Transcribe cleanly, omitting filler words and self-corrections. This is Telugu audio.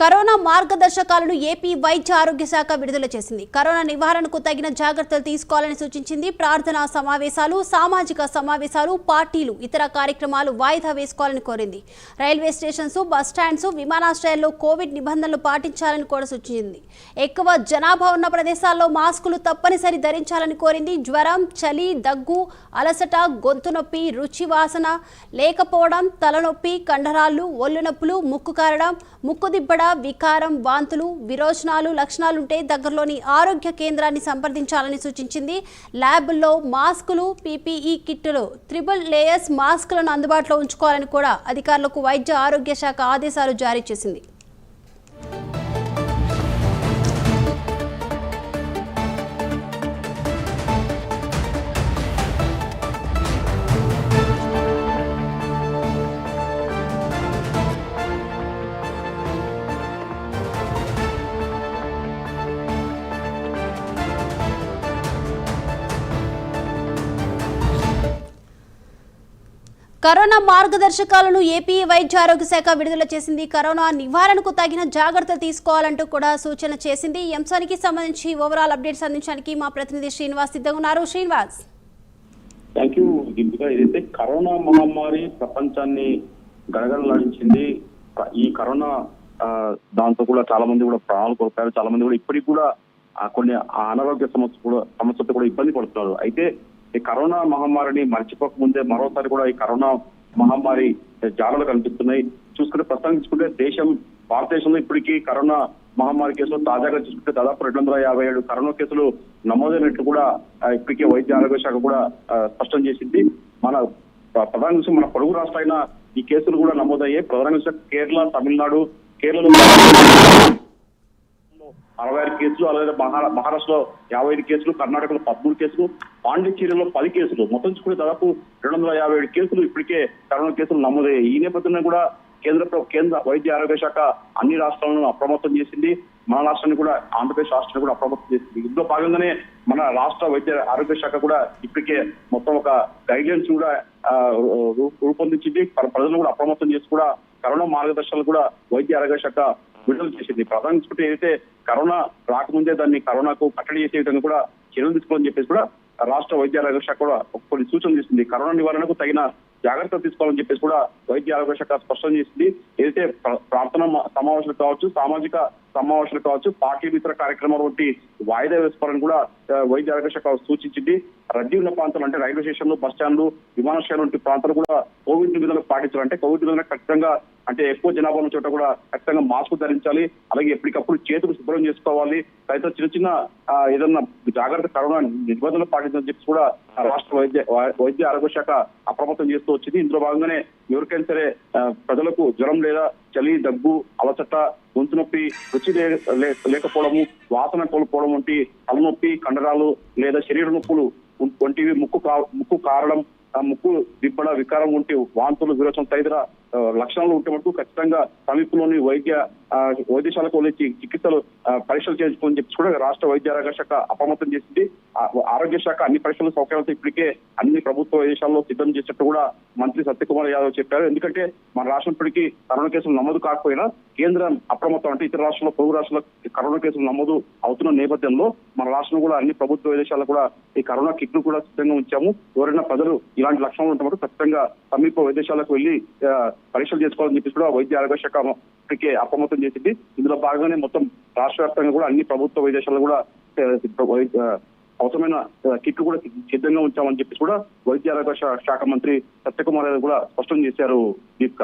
కరోనా మార్గదర్శకాలను ఏపీ వైద్య ఆరోగ్య శాఖ విడుదల చేసింది. కరోనా నివారణకు తగిన జాగ్రత్తలు తీసుకోవాలని సూచించింది. ప్రార్థనా సమావేశాలు, సామాజిక సమావేశాలు, పార్టీలు, ఇతర కార్యక్రమాలు వాయిదా వేసుకోవాలని కోరింది. రైల్వే స్టేషన్స్, బస్ స్టాండ్స్, విమానాశ్రయాల్లో కోవిడ్ నిబంధనలు పాటించాలని కూడా సూచించింది. ఎక్కువ జనాభా ఉన్న ప్రదేశాల్లో మాస్కులు తప్పనిసరి ధరించాలని కోరింది. జ్వరం, చలి, దగ్గు, అలసట, గొంతు నొప్పి, రుచి వాసన లేకపోవడం, తలనొప్పి, కండరాలు, ఒళ్ళు నొప్పులు, ముక్కు కారడం, ముక్కు దిబ్బడ, వికారం, వాంతులు, విరోచనాలు లక్షణాలుంటే దగ్గరలోని ఆరోగ్య కేంద్రాన్ని సంప్రదించాలని సూచించింది. ల్యాబ్ల్లో మాస్కులు, పీపీఈ కిట్లు, ట్రిపుల్ లేయర్స్ మాస్కులను అందుబాటులో ఉంచుకోవాలని కూడా అధికారులకు వైద్య ఆరోగ్య శాఖ ఆదేశాలు జారీ చేసింది. కరోనా మార్గదర్శకాలను ఏపీ వైద్య ఆరోగ్య శాఖ విడుదల చేసింది. కరోనా నివారణకు తగిన జాగ్రత్తలు తీసుకోవాలంటూ కూడా సూచన చేసింది. ఈ అంశానికి సంబంధించి ఓవరాల్ అప్డేట్స్ అందించడానికి మా ప్రతినిధి శ్రీనివాస్ సిద్ధంగా ఉన్నారు. Srinivas, thank you Deepika. ఏదైతే కరోనా మహమ్మారి ప్రపంచాన్ని గడగడలాడించింది. ఈ కరోనా దాంతో కూడా చాలా మంది కూడా ప్రాణాలు కోల్పోయారు. చాలా మంది కూడా ఇప్పటికి కూడా కొన్ని అనారోగ్య సమస్యలతో కూడా ఇబ్బంది పడుతున్నారు. అయితే ఈ కరోనా మహమ్మారిని మర్చిపోక ముందే మరోసారి కూడా ఈ కరోనా మహమ్మారి జాడలు కనిపిస్తున్నాయి. ప్రస్తావించుకుంటే భారతదేశంలో ఇప్పటికీ కరోనా మహమ్మారి కేసులు తాజాగా చూసుకుంటే దాదాపు 257 కరోనా కేసులు నమోదైనట్లు కూడా ఇప్పటికే వైద్య ఆరోగ్య శాఖ కూడా స్పష్టం చేసింది. మన ప్రధాన విషయం, మన పొరుగు రాష్ట్రాలైన ఈ కేసులు కూడా నమోదయ్యాయి. ప్రధాన విషయం కేరళ, తమిళనాడు. కేరళలో 66 కేసులు, అలాగే మహారాష్ట్రలో 55 కేసులు, కర్ణాటకలో 13 కేసులు, పాండిచ్చేరిలో 10 కేసులు, మొత్తం చూసుకుంటే దాదాపు 257 కేసులు ఇప్పటికే కరోనా కేసులు నమోదయ్యాయి. ఈ నేపథ్యంలో కూడా కేంద్ర వైద్య ఆరోగ్య శాఖ అన్ని రాష్ట్రాలను అప్రమత్తం చేసింది. మన రాష్ట్రాన్ని కూడా, ఆంధ్రప్రదేశ్ రాష్ట్రాన్ని కూడా అప్రమత్తం చేసింది. ఇందులో భాగంగానే మన రాష్ట్ర వైద్య ఆరోగ్య శాఖ కూడా ఇప్పటికే మొత్తం ఒక గైడ్లైన్స్ కూడా రూపొందించింది. ప్రజలను కూడా అప్రమత్తం చేసి కూడా కరోనా మార్గదర్శకాలు కూడా వైద్య ఆరోగ్య శాఖ విడుదల చేసింది. ప్రధానంగా చూసుకుంటే ఏదైతే కరోనా రాకముందే దాన్ని కరోనాకు కట్టడి చేసే విధంగా కూడా చర్యలు తీసుకోవాలని చెప్పేసి కూడా రాష్ట్ర వైద్య ఆరోగ్య శాఖ కూడా కొన్ని సూచనలు చేసింది. కరోనా నివారణకు తగిన జాగ్రత్తలు తీసుకోవాలని చెప్పేసి కూడా వైద్య ఆరోగ్య శాఖ స్పష్టం చేసింది. ఏదైతే ప్రార్థన సమావేశాలు కావచ్చు, సామాజిక సమావేశాలు కావచ్చు, పార్టీ ఇతర కార్యక్రమాలు వంటి వాయిదా వేసుకోవాలని కూడా వైద్య ఆరోగ్య శాఖ సూచించింది. రద్దీ ఉన్న ప్రాంతాలు అంటే రైల్వే స్టేషన్లు, బస్ స్టాండ్లు, విమానాశ్రయాలు వంటి ప్రాంతాలు కూడా కోవిడ్ నిబంధనలు పాటించాలంటే కోవిడ్ నిబంధనలు ఖచ్చితంగా అంటే ఎక్కువ జనాభా ఉన్న చోట కూడా ఖచ్చితంగా మాస్క్ ధరించాలి. అలాగే ఎప్పటికప్పుడు చేతులు శుభ్రం చేసుకోవాలి. అయితే చిన్న చిన్న ఏదన్నా జాగ్రత్త కరోనా నిబంధనలు పాటించాలని చెప్పి కూడా రాష్ట్ర వైద్య ఆరోగ్య శాఖ అప్రమత్తం చేస్తూ వచ్చింది. ఇందులో భాగంగానే ఎవరికైనా సరే ప్రజలకు జ్వరం లేదా చలి, దగ్గు, అలసట, గొంతు నొప్పి, రుచి లేకపోవడము, వాసన కోల్పోవడం వంటి తలనొప్పి, కండరాలు లేదా శరీర నొప్పులు వంటివి, ముక్కు కారడం, ముక్కు దిబ్బడ, వికారం వంటి వాంతులు, విరోచనం తదితర లక్షణాలు ఉంటే మటుకు ఖచ్చితంగా సమీపంలోని వైద్యశాలకు వెళ్ళి చికిత్సలు పరీక్షలు చేసుకోని చెప్పి కూడా రాష్ట్ర వైద్య ఆరోగ్య శాఖ అప్రమత్తం చేసింది. ఆరోగ్య శాఖ అన్ని పరీక్షల సౌకర్యాలతో ఇప్పటికే అన్ని ప్రభుత్వ వైద్యశాలలో సిద్ధం చేసినట్టు కూడా మంత్రి సత్యకుమార్ యాదవ్ చెప్పారు. ఎందుకంటే మన రాష్ట్రం ఇప్పటికీ కరోనా కేసులు నమోదు కాకపోయినా కేంద్రం అప్రమత్తం, అంటే ఇతర రాష్ట్రాల్లో, పొరుగు రాష్ట్రాల్లో కరోనా కేసులు నమోదు అవుతున్న నేపథ్యంలో మన రాష్ట్రం కూడా అన్ని ప్రభుత్వ వైద్యశాలలో కూడా ఈ కరోనా కిట్లు కూడా సిద్ధంగా ఉంచాము. ఎవరైనా ప్రజలు ఇలాంటి లక్షణాలు ఉంటే మటుకు ఖచ్చితంగా సమీప వైద్యశాలకు వెళ్లి పరీక్షలు చేసుకోవాలని చెప్పి కూడా వైద్య ఆరోగ్య శాఖ ఇప్పటికే అప్రమత్తం చేసింది. ఇందులో భాగంగానే మొత్తం రాష్ట్ర వ్యాప్తంగా కూడా అన్ని ప్రభుత్వ వైద్యశాలలు కూడా అవసరమైన కిట్లు కూడా సిద్ధంగా ఉంచామని చెప్పి కూడా వైద్య ఆరోగ్య శాఖ మంత్రి సత్యకుమార్ యాదవ్ కూడా స్పష్టం చేశారు. దీపిక.